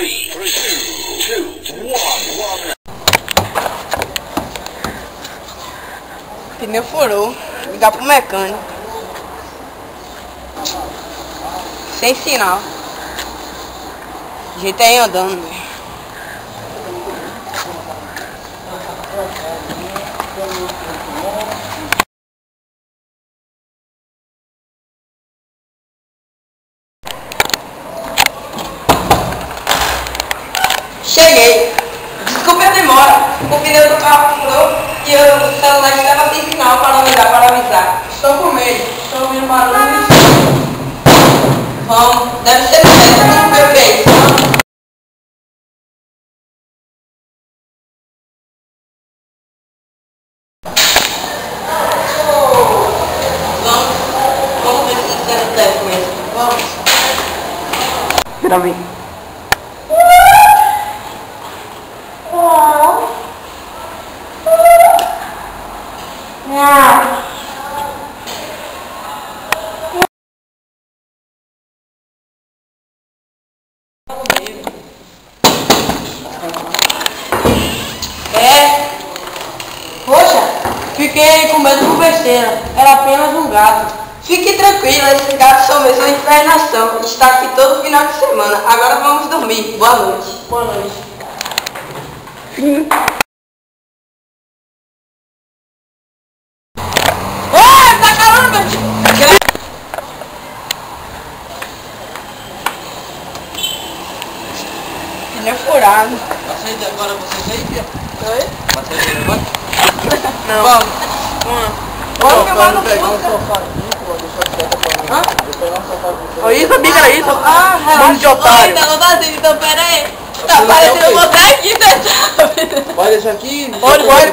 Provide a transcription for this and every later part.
3, 2, 1. Pneu furou, ligar pro mecânico. Sem sinal. O jeito é ir andando, velho. Cheguei. Desculpe a demora. O pneu do carro furou e o celular estava sem sinal para avisar. Estou com medo. Estou ouvindo barulho. Vamos. Deve ser o meu peito. Vamos ver se isso é o tempo mesmo. Vamos. Gravei. Poxa, fiquei com medo por besteira. Era apenas um gato. Fique tranquila, esses gatos são mesmo uma encarnação. Está aqui todo final de semana. Agora vamos dormir. Boa noite. Boa noite. Tá calando, meu tio. Pneu furado. Vocês agora, vocês aí, Pia? Oi? Vocês aí agora? Não. Vamos. Vamos que eu vou no sofá. Isso, amiga, era isso. Mano de otário. Tá lotado, então pera aí. Tá parecendo você aqui, você sabe? Pode deixar aqui? Pode. Vai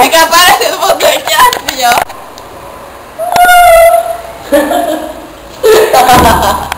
ficar parecendo você aqui assim, ó.